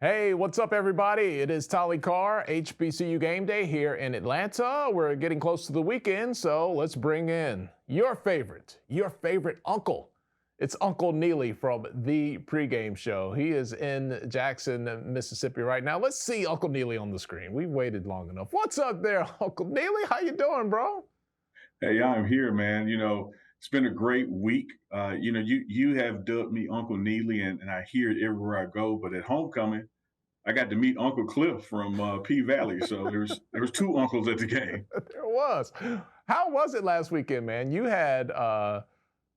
Hey, what's up, everybody? It is Tolly Carr, HBCU Game Day here in Atlanta. We're getting close to the weekend, so let's bring in your favorite uncle. It's Uncle Neely from Thee Pregame Show. He is in Jackson, Mississippi right now. Let's see Uncle Neely on the screen. We've waited long enough. What's up there, Uncle Neely? How you doing, bro? Hey, I'm here, man. It's been a great week. You have dubbed me Uncle Neely, and I hear it everywhere I go. But at homecoming, I got to meet Uncle Cliff from P Valley. So there was two uncles at the game. There was. How was it last weekend, man? You had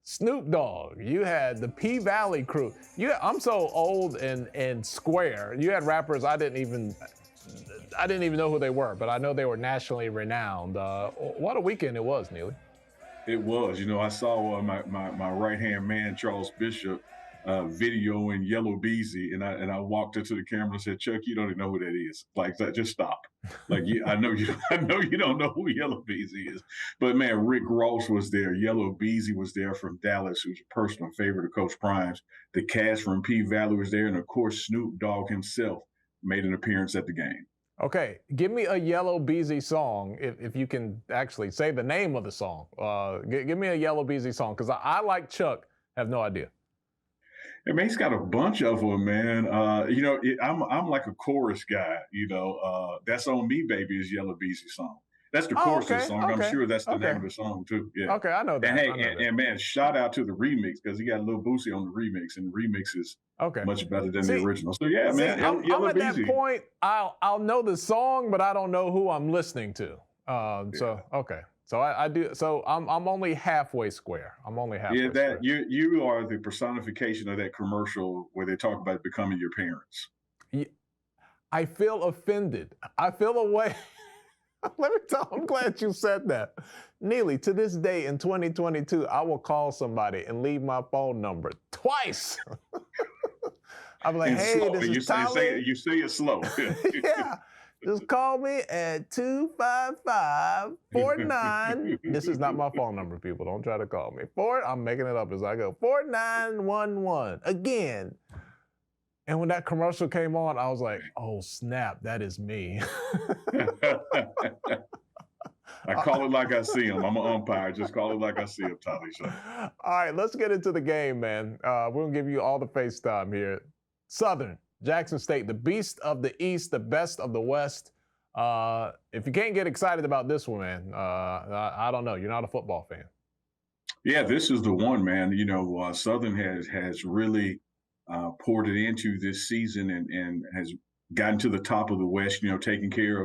Snoop Dogg. You had the P Valley crew. I'm so old and square. You had rappers I didn't even know who they were, but I know they were nationally renowned. What a weekend it was, Neely. It was. I saw my right hand man Charles Bishop videoing Yellow Beezy, and I walked into the camera and said, "Chuck, you don't even know who that is. Like that, just stop. Like I know you, I know you don't know who Yellow Beezy is." But man, Rick Ross was there. Yellow Beezy was there from Dallas, who's a personal favorite of Coach Prime's. The cast from P Valley was there, and of course Snoop Dogg himself made an appearance at the game. Okay, give me a Yellow Beezy song if you can actually say the name of the song. Give me a Yellow Beezy song because I like Chuck, have no idea. I mean, he's got a bunch of them, man. I'm like a chorus guy. That's on me, baby, is Yellow Beezy song. That's the Oh, chorus of the okay, song. I'm okay, sure that's the name okay, of the song too. Yeah. okay. I know And that. hey, I know and, that. and man, shout out to the remix because he got a little Boosie on the remix, and the remix is Okay. much better than the See, original. So yeah, see, man, I'm Yellow at that Beezy. point. I'll know the song, but I don't know who I'm listening to. Yeah, So okay. So I do. So I'm only halfway square. I'm only yeah. halfway That square. you are the personification of that commercial where they talk about becoming your parents. I feel offended. I feel away. Let me tell. I'm glad you said that, Neely. To this day in 2022, I will call somebody and leave my phone number twice. I'm like, And hey, slow, this is Tolly. you say it slow. Yeah. Just call me at 255-49. This is not my phone number, people. Don't try to call me. I'm making it up as I go. 4911. Again. And when that commercial came on, I was like, oh, snap, that is me. I call it like I see him. I'm an umpire. Just call it like I see him, Tommy. So, All right, let's get into the game, man. We're going to give you all the FaceTime here. Southern, Jackson State, the beast of the East, the best of the West. If you can't get excited about this one, man, I don't know. You're not a football fan. yeah, this is the one, man. Southern has really poured it into this season and has gotten to the top of the West. Taking care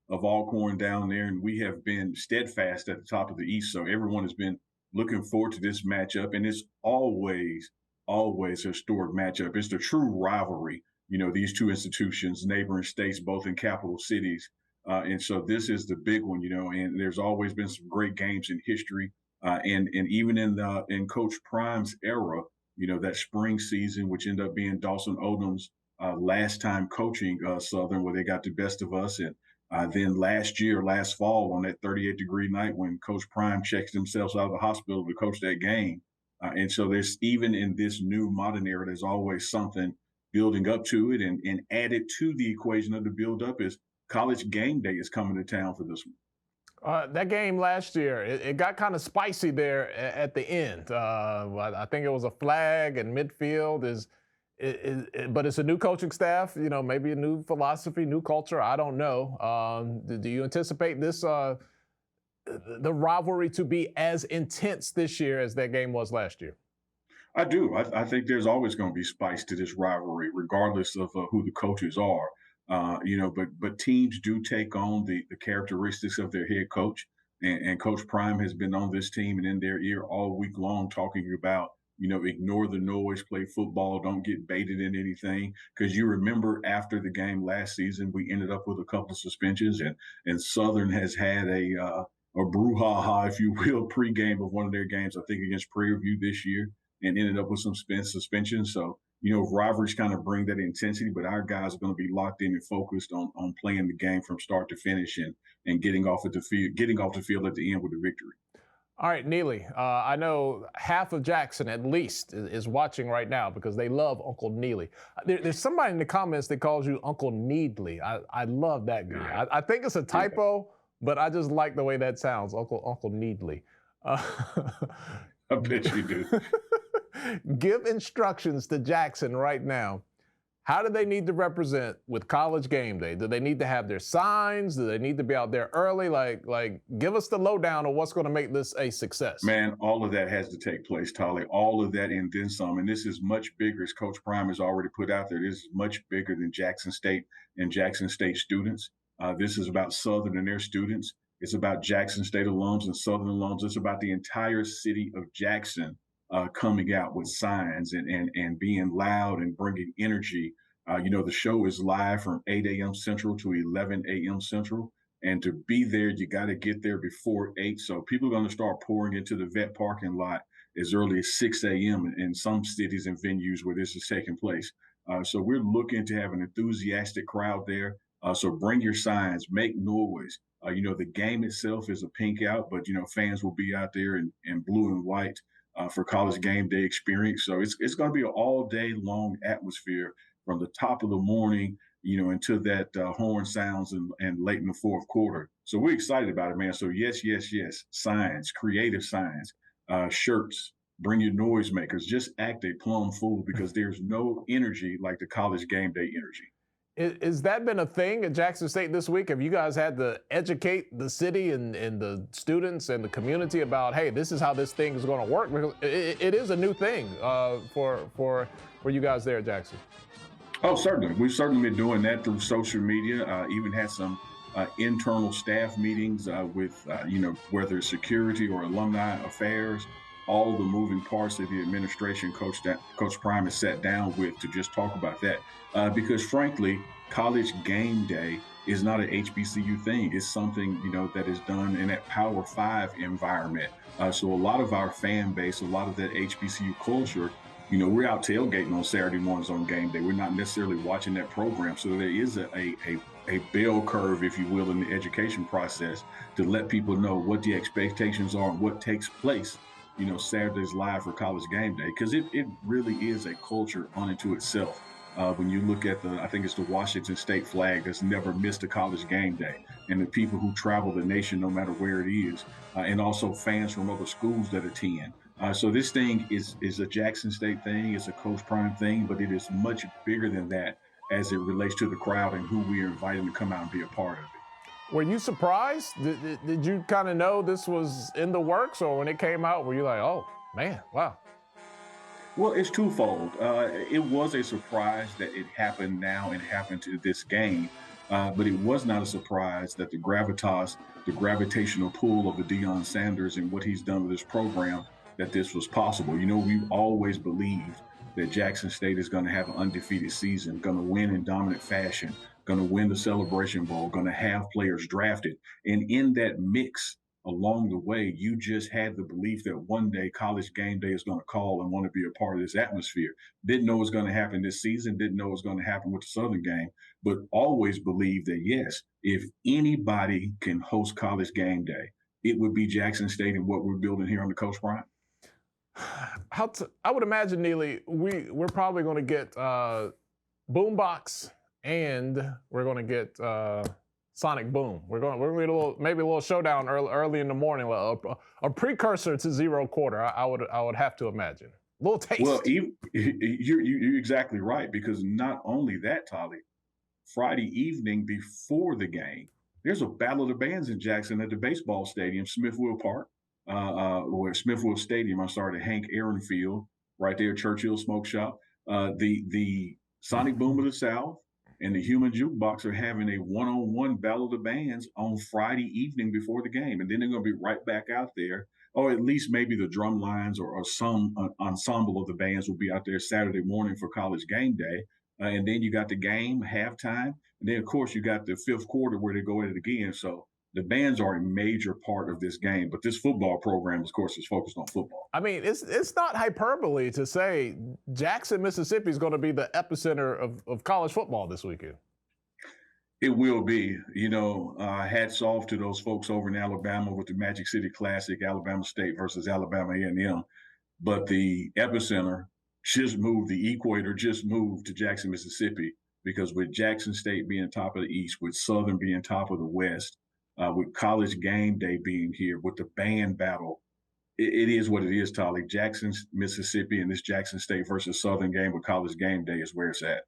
of Alcorn down there, and we have been steadfast at the top of the East. So everyone has been looking forward to this matchup, and it's always a historic matchup. It's the true rivalry. These two institutions, neighboring states, both in capital cities. And so this is the big one, and there's always been some great games in history. And even in Coach Prime's era, that spring season, which ended up being Dawson Odom's last time coaching Southern, where they got the best of us. And then last fall, on that 38-degree night when Coach Prime checked themselves out of the hospital to coach that game. And so there's, even in this new modern era, there's always something building up to it. And added to the equation of the build up is College Game Day is coming to town for this one. That game last year, it got kind of spicy there at the end. I think it was a flag in midfield. But it's a new coaching staff. Maybe a new philosophy, new culture. I don't know. Do you anticipate the rivalry to be as intense this year as that game was last year? I do. I think there's always going to be spice to this rivalry, regardless of who the coaches are. But teams do take on the characteristics of their head coach, and Coach Prime has been on this team and in their ear all week long talking about, ignore the noise, play football, don't get baited in anything. Because you remember after the game last season, we ended up with a couple of suspensions, and Southern has had a brouhaha, if you will, pregame of one of their games, I think against Prairie View this year, and ended up with some suspensions. So, rivalries kind of bring that intensity, but our guys are going to be locked in and focused on playing the game from start to finish and getting off the field at the end with the victory. All right, Neely, I know half of Jackson at least is watching right now because they love Uncle Neely. There's somebody in the comments that calls you Uncle Needly. I love that guy. I think it's a typo, but I just like the way that sounds, Uncle Needly. Uh, I bet you do. Give instructions to Jackson right now. How do they need to represent with College Game Day? Do they need to have their signs? Do they need to be out there early? Like, give us the lowdown on what's going to make this a success. Man, all of that has to take place, Tolly. All of that and then some. And this is much bigger, as Coach Prime has already put out there. This is much bigger than Jackson State and Jackson State students. This is about Southern and their students. It's about Jackson State alums and Southern alums. It's about the entire city of Jackson coming out with signs and being loud and bringing energy. The show is live from 8 a.m. Central to 11 a.m. Central. And to be there, you got to get there before 8. So people are going to start pouring into the vet parking lot as early as 6 a.m. in some cities and venues where this is taking place. So we're looking to have an enthusiastic crowd there. So bring your signs, make noise. The game itself is a pink out, but, fans will be out there in blue and white for College Game Day experience. So it's going to be an all day long atmosphere from the top of the morning, until that horn sounds and late in the fourth quarter. So we're excited about it, man. So yes, signs, creative signs, shirts, bring your noisemakers, just act a plum fool because there's no energy like the College Game Day energy. Has that been a thing at Jackson State this week? Have you guys had to educate the city and the students and the community about, hey, this is how this thing is going to work? Because it is a new thing for you guys there at Jackson. Oh, certainly. We've certainly been doing that through social media, even had some internal staff meetings with, whether it's security or alumni affairs, all the moving parts of the administration Coach Prime has sat down with to just talk about that. Because frankly, College Game Day is not an HBCU thing. It's something, that is done in that Power 5 environment. So a lot of our fan base, a lot of that HBCU culture, we're out tailgating on Saturday mornings on game day. We're not necessarily watching that program. So there is a bell curve, if you will, in the education process to let people know what the expectations are and what takes place, Saturdays live for College Game Day. Because it really is a culture unto itself. When you look at I think it's the Washington State flag that's never missed a College Game Day, and the people who travel the nation, no matter where it is, and also fans from other schools that attend. So this thing is a Jackson State thing, it's a Coach Prime thing, but it is much bigger than that as it relates to the crowd and who we are inviting to come out and be a part of it. Were you surprised? Did you kind of know this was in the works, or when it came out, were you like, oh, man, wow? Well, it's twofold. It was a surprise that it happened now and happened to this game, but it was not a surprise that the gravitational pull of the Deion Sanders and what he's done with this program, that this was possible. We've always believed that Jackson State is going to have an undefeated season, going to win in dominant fashion, going to win the Celebration Bowl, going to have players drafted. And in that mix along the way, you just had the belief that one day College Game Day is going to call and want to be a part of this atmosphere. Didn't know it was going to happen this season, didn't know it was going to happen with the Southern game, but always believed that, yes, if anybody can host College Game Day, it would be Jackson State and what we're building here on the Coach Prime. I would imagine, Neely, we're probably going to get Boombox and we're going to get Sonic Boom. We're going to get maybe a little showdown early in the morning, a precursor to Zero Quarter. I would have to imagine. A little taste. Well, you're exactly right, because not only that, Tolly, Friday evening before the game, there's a Battle of the Bands in Jackson at the baseball stadium, Smithville Park. Or Smithville Stadium, the Hank Aaron Field, right there, Churchill Smoke Shop. The Sonic Boom of the South and the Human Jukebox are having a one-on-one Battle of the Bands on Friday evening before the game. And then they're going to be right back out there, or at least maybe the drum lines or some ensemble of the bands will be out there Saturday morning for College Game Day. And then you got the game, halftime. And then, of course, you got the fifth quarter where they go at it again. So the bands are a major part of this game, but this football program, of course, is focused on football. I mean, it's not hyperbole to say Jackson, Mississippi is going to be the epicenter of college football this weekend. It will be, hats off to those folks over in Alabama with the Magic City Classic, Alabama State versus Alabama A&M. But the epicenter the equator just moved to Jackson, Mississippi, because with Jackson State being top of the East, with Southern being top of the West, with College Game Day being here, with the band battle, it is what it is, Tolly. Jackson, Mississippi, and this Jackson State versus Southern game with College Game Day is where it's at.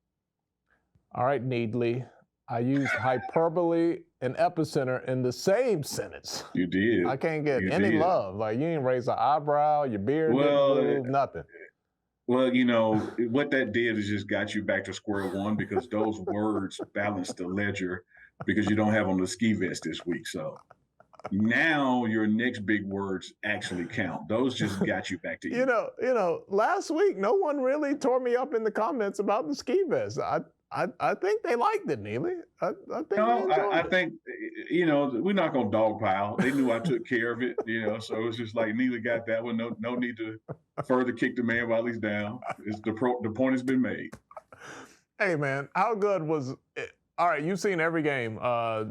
All right, Neely. I used hyperbole and epicenter in the same sentence. You did. I can't get any love. Like, you didn't raise an eyebrow, your beard didn't move, nothing. Well, what that did is just got you back to square one, because those words balance the ledger, because you don't have on the ski vest this week. So now your next big words actually count. Those just got you back to you. Last week, no one really tore me up in the comments about the ski vest. I think they liked it, Neely. I think, we're not going to dogpile. They knew I took care of it, so it's just like Neely got that one. No need to further kick the man while he's down. The point has been made. Hey, man, how good was it? All right, you've seen every game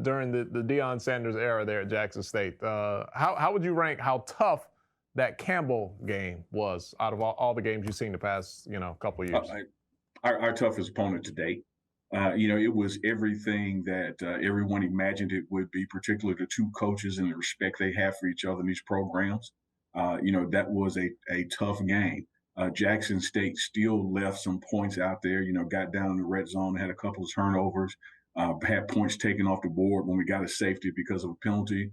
during the Deion Sanders era there at Jackson State. How would you rank how tough that Campbell game was out of all the games you've seen the past, couple of years? Our toughest opponent to date. It was everything that everyone imagined it would be, particularly the two coaches and the respect they have for each other in these programs. That was a tough game. Jackson State still left some points out there, got down in the red zone, had a couple of turnovers, had points taken off the board when we got a safety because of a penalty.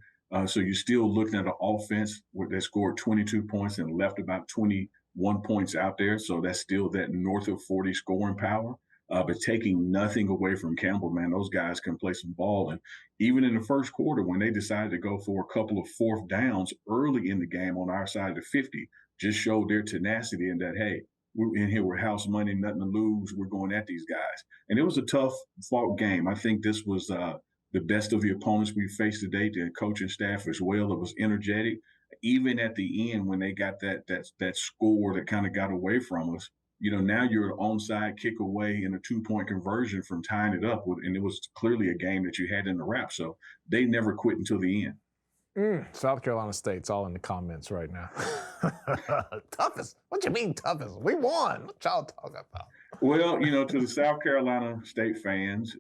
So you're still looking at an offense that scored 22 points and left about 21 points out there. So that's still that north of 40 scoring power. But taking nothing away from Campbell, man, those guys can play some ball. And even in the first quarter, when they decided to go for a couple of fourth downs early in the game on our side of the 50, just showed their tenacity and that, hey, we're in here with house money, nothing to lose. We're going at these guys. And it was a tough fought game. I think this was the best of the opponents we faced to date, the coaching staff as well. It was energetic. Even at the end, when they got that score that kind of got away from us, now you're an onside kick away in a 2-point conversion from tying it up. And it was clearly a game that you had in the wrap. So they never quit until the end. South Carolina State's all in the comments right now. Toughest? What you mean toughest? We won. What y'all talking about? Well, to the South Carolina State fans,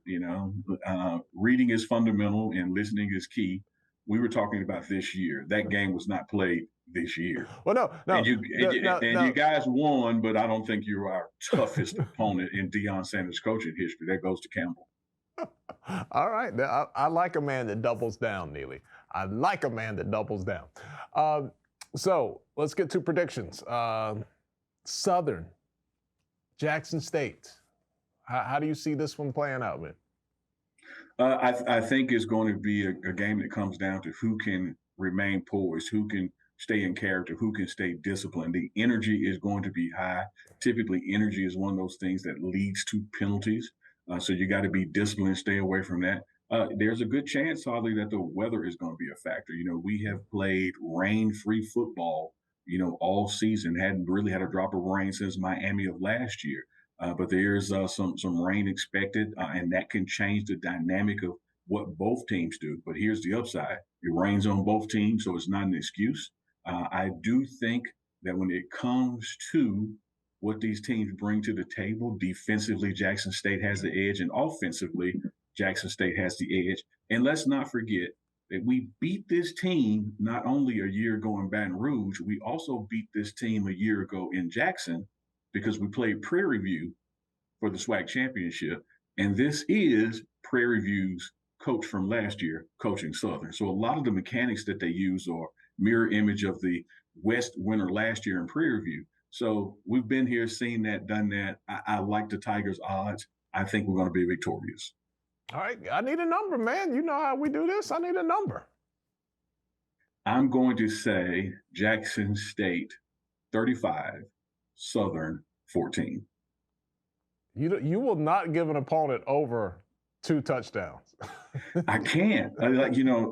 reading is fundamental and listening is key. We were talking about this year. That game was not played this year. Well, no. And you guys won, but I don't think you're our toughest opponent in Deion Sanders' coaching history. That goes to Campbell. All right. I like a man that doubles down, Neely. I like a man that doubles down. So let's get to predictions. Southern, Jackson State. How do you see this one playing out, man? I think it's going to be a game that comes down to who can remain poised, who can stay in character, who can stay disciplined. The energy is going to be high. Typically, energy is one of those things that leads to penalties. So you got to be disciplined, stay away from that. There's a good chance, Holly, that the weather is going to be a factor. We have played rain-free football, all season. Hadn't really had a drop of rain since Miami of last year. But there's some rain expected, and that can change the dynamic of what both teams do. But here's the upside. It rains on both teams, so it's not an excuse. I do think that when it comes to what these teams bring to the table, defensively, Jackson State has the edge, and offensively, Jackson State has the edge. And let's not forget that we beat this team not only a year ago in Baton Rouge, we also beat this team a year ago in Jackson, because we played Prairie View for the SWAC championship. And this is Prairie View's coach from last year coaching Southern. So a lot of the mechanics that they use are mirror image of the West winner last year in Prairie View. So we've been here, seen that, done that. I like the Tigers' odds. I think we're going to be victorious. All right. I need a number, man. You know how we do this. I need a number. I'm going to say Jackson State 35. Southern 14. You will not give an opponent over 2 touchdowns. I can't.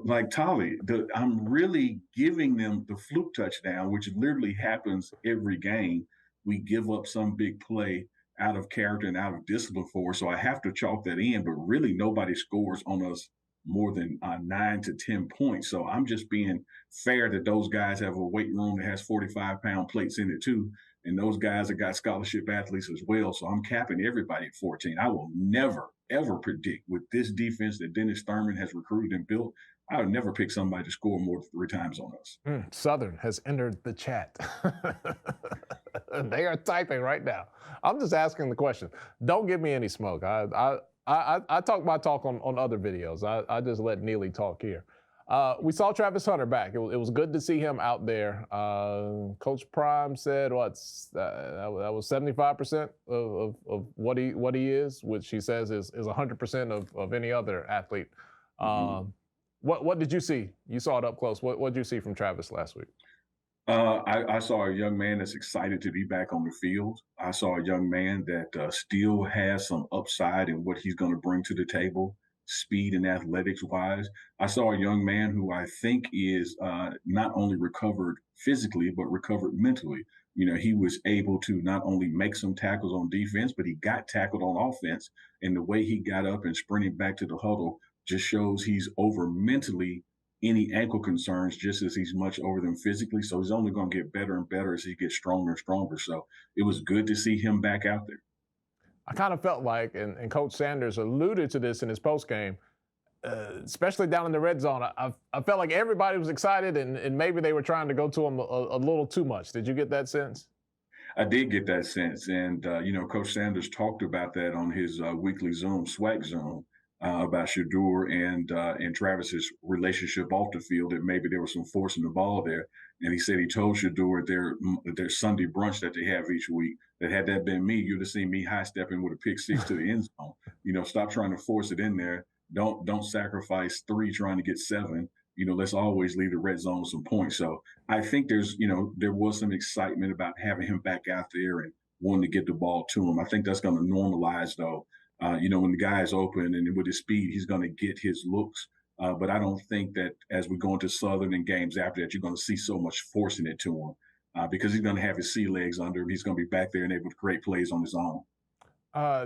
Like Tolly, I'm really giving them the fluke touchdown, which literally happens every game. We give up some big play. out of character and out of discipline for us. So I have to chalk that in. But really, nobody scores on us more than 9 to 10 points. So I'm just being fair that those guys have a weight room that has 45-pound plates in it too. And those guys have got scholarship athletes as well. So I'm capping everybody at 14. I will never, ever predict with this defense that Dennis Thurman has recruited and built, I would never pick somebody to score more than 3 times on us. Southern has entered the chat. They are typing right now. I'm just asking the question. Don't give me any smoke. I talk my talk on other videos. I just let Neely talk here. We saw Travis Hunter back. It was good to see him out there. Coach Prime said that was 75% of what he is, which he says is 100% of any other athlete. What did you see? You saw it up close. What did you see from Travis last week? I saw a young man that's excited to be back on the field. I saw a young man that still has some upside in what he's going to bring to the table, speed and athletics wise. I saw a young man who I think is not only recovered physically, but recovered mentally. He was able to not only make some tackles on defense, but he got tackled on offense. And the way he got up and sprinted back to the huddle just shows he's over mentally any ankle concerns just as he's much over them physically. So he's only going to get better and better as he gets stronger and stronger. So it was good to see him back out there. I kind of felt like, and Coach Sanders alluded to this in his postgame, especially down in the red zone, I felt like everybody was excited and maybe they were trying to go to him a little too much. Did you get that sense? I did get that sense. And, Coach Sanders talked about that on his weekly Zoom, SWAC Zoom, about Shedeur and Travis's relationship off the field, that maybe there was some forcing the ball there. And he said he told Shedeur their Sunday brunch that they have each week, that had that been me, you'd have seen me high stepping with a pick six to the end zone. Stop trying to force it in there. Don't sacrifice 3 trying to get 7. Let's always leave the red zone with some points. So I think there was some excitement about having him back out there and wanting to get the ball to him. I think that's going to normalize though. When the guy is open and with his speed, he's going to get his looks. But I don't think that as we go into Southern and games after that, you're going to see so much forcing it to him because he's going to have his sea legs under him. He's going to be back there and able to create plays on his own.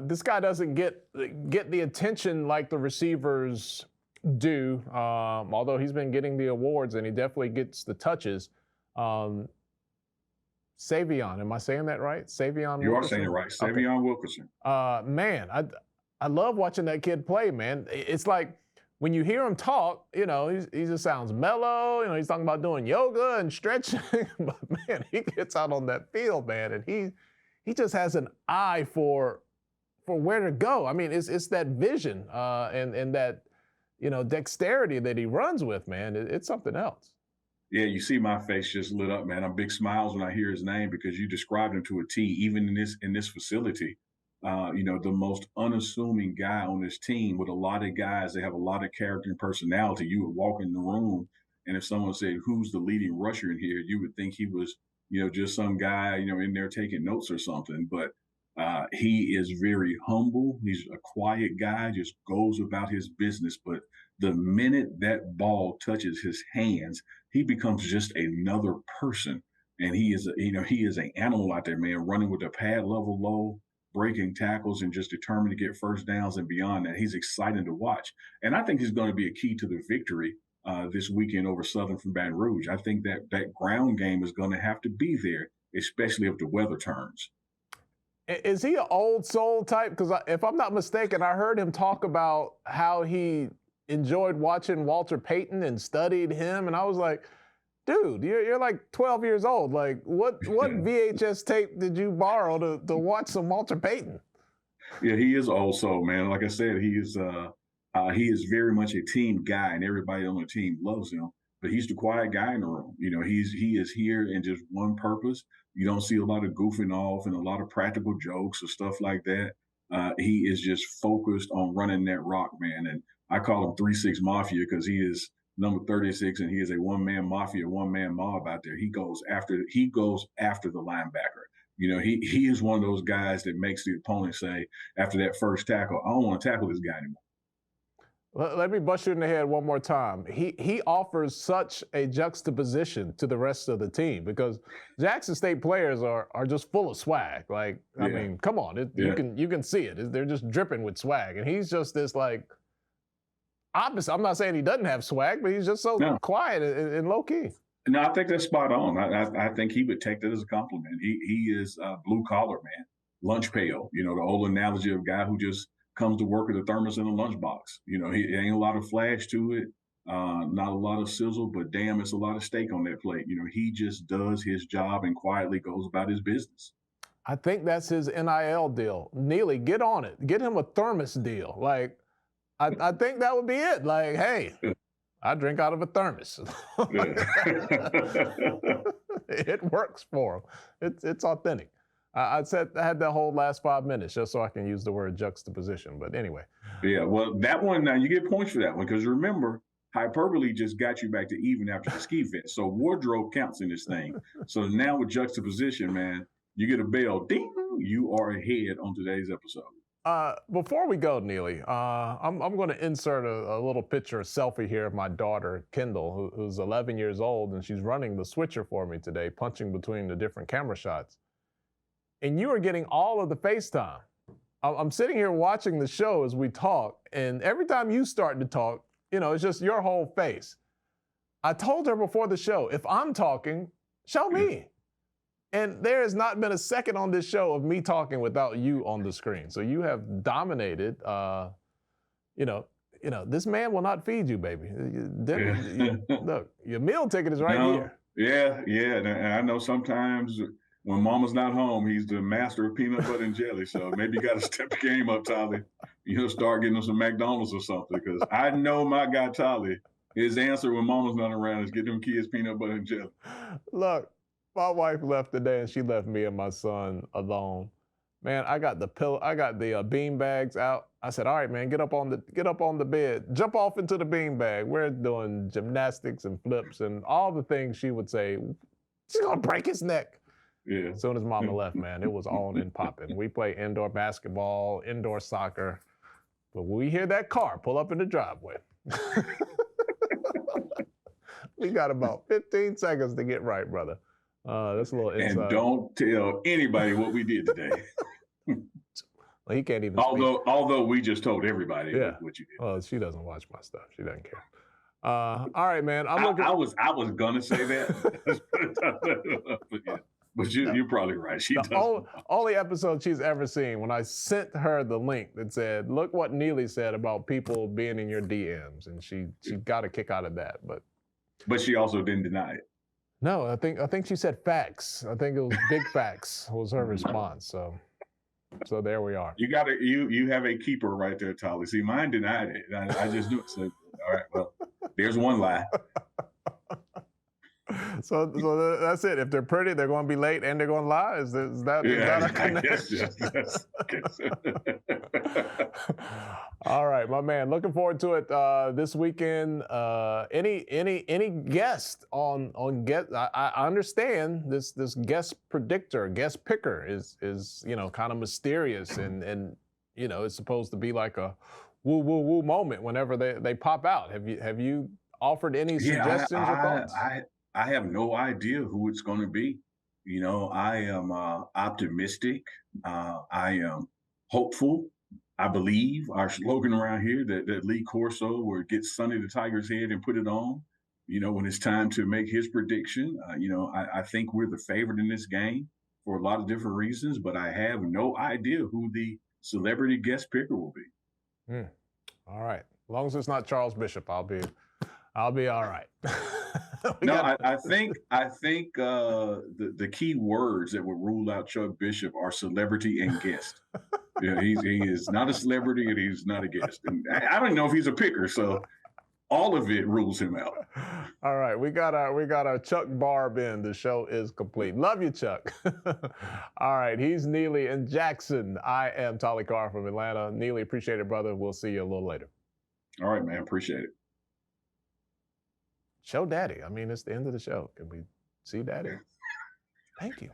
This guy doesn't get the attention like the receivers do, although he's been getting the awards and he definitely gets the touches. Savion, am I saying that right? Savion. You are saying it right. Savion Wilkinson. Man, I love watching that kid play, man. It's like when you hear him talk, he just sounds mellow. He's talking about doing yoga and stretching, but man, he gets out on that field, man, and he just has an eye for where to go. I mean, it's that vision and that dexterity that he runs with, man. It's something else. Yeah, you see my face just lit up, man. I'm big smiles when I hear his name because you described him to a T. Even in this facility, the most unassuming guy on this team with a lot of guys that have a lot of character and personality. You would walk in the room, and if someone said, "Who's the leading rusher in here?" you would think he was, just some guy, in there taking notes or something. But he is very humble. He's a quiet guy, just goes about his business. But the minute that ball touches his hands, he becomes just another person. And he is an animal out there, man, running with a pad level low, breaking tackles, and just determined to get first downs and beyond that. He's exciting to watch. And I think he's going to be a key to the victory this weekend over Southern from Baton Rouge. I think that ground game is going to have to be there, especially if the weather turns. Is he an old soul type? Because if I'm not mistaken, I heard him talk about how he enjoyed watching Walter Payton and studied him. And I was like, dude, you're like 12 years old. Like, what VHS tape did you borrow to watch some Walter Payton? Yeah, he is old soul, man. Like I said, he is very much a team guy, and everybody on the team loves him. But he's the quiet guy in the room. He is here in just one purpose. You don't see a lot of goofing off and a lot of practical jokes or stuff like that. He is just focused on running that rock, man. And I call him 3-6 Mafia because he is number 36 and he is a one-man mafia, one-man mob out there. He goes after the linebacker. He is one of those guys that makes the opponent say after that first tackle, I don't want to tackle this guy anymore. Let me bust you in the head one more time. He offers such a juxtaposition to the rest of the team because Jackson State players are just full of swag. Like, I mean, come on, you can see it. They're just dripping with swag, and he's just this like opposite. I'm not saying he doesn't have swag, but he's just so quiet and low key. No, I think that's spot on. I think he would take that as a compliment. He is blue collar, man. Lunch pail. You know, the old analogy of a guy who just comes to work with a thermos and a lunchbox. You know, he ain't a lot of flash to it, not a lot of sizzle, but damn, it's a lot of steak on that plate. You know, he just does his job and quietly goes about his business. I think that's his NIL deal. Neely, get on it. Get him a thermos deal. Like, I think that would be it. Like, hey, I drink out of a thermos. It works for him. It's authentic. I had that whole last 5 minutes just so I can use the word juxtaposition. But anyway. Yeah, well, that one, now you get points for that one because remember, hyperbole just got you back to even after the ski fest. So wardrobe counts in this thing. So now with juxtaposition, man, you get a bell. Ding! You are ahead on today's episode. Before we go, Neely, I'm going to insert a little picture, a selfie here of my daughter, Kendall, who's 11 years old, and she's running the switcher for me today, punching between the different camera shots. And you are getting all of the FaceTime. I'm sitting here watching the show as we talk, and every time you start to talk, you know, it's just your whole face. I told her before the show, if I'm talking, show me. And there has not been a second on this show of me talking without you on the screen. So you have dominated. This man will not feed you, baby. Look, your meal ticket is right here. Yeah. And I know sometimes when mama's not home, he's the master of peanut butter and jelly. So maybe you got to step the game up, Tolly. Start getting him some McDonald's or something. Because I know my guy, Tolly, his answer when mama's not around is get them kids peanut butter and jelly. Look, my wife left today and she left me and my son alone. Man, I got the bean bags out. I said, all right, man, get up on the bed. Jump off into the bean bag. We're doing gymnastics and flips and all the things she would say. She's going to break his neck. Yeah. As soon as mama left, man, it was on and popping. We play indoor basketball, indoor soccer. But when we hear that car pull up in the driveway, we got about 15 seconds to get right, brother. That's a little inside. And don't tell anybody what we did today. Well, he can't even Although we just told everybody what you did. Well, she doesn't watch my stuff. She doesn't care. All right, man. I was gonna say that. But you're probably right. She doesn't. Only episode she's ever seen when I sent her the link that said, look what Neely said about people being in your DMs. And she got a kick out of that. But she also didn't deny it. No, I think she said facts. I think it was big facts was her response. So there we are. You have a keeper right there, Tolly. See, mine denied it. I just knew it. So, all right, well, there's one lie. So that's it. If they're pretty, they're going to be late and they're going to lie. Is that a connection? All right, my man. Looking forward to it this weekend. Any guest on guest? I understand this guest predictor, guest picker is kind of mysterious and it's supposed to be like a woo woo woo moment whenever they pop out. Have you offered any suggestions or thoughts? I have no idea who it's going to be. I am optimistic. I am hopeful. I believe our slogan around here that Lee Corso will get Sonny the Tiger's head and put it on, when it's time to make his prediction. I think we're the favorite in this game for a lot of different reasons, but I have no idea who the celebrity guest picker will be. All right. As long as it's not Charles Bishop, I'll be all right. I think the key words that would rule out Chuck Bishop are celebrity and guest. He is not a celebrity and he's not a guest. And I don't know if he's a picker, so all of it rules him out. All right, we got our Chuck Barb in. The show is complete. Love you, Chuck. All right, he's Neely and Jackson. I am Tolly Carr from Atlanta. Neely, appreciate it, brother. We'll see you a little later. All right, man. Appreciate it. Show Daddy. I mean, it's the end of the show. Can we see Daddy? Thank you.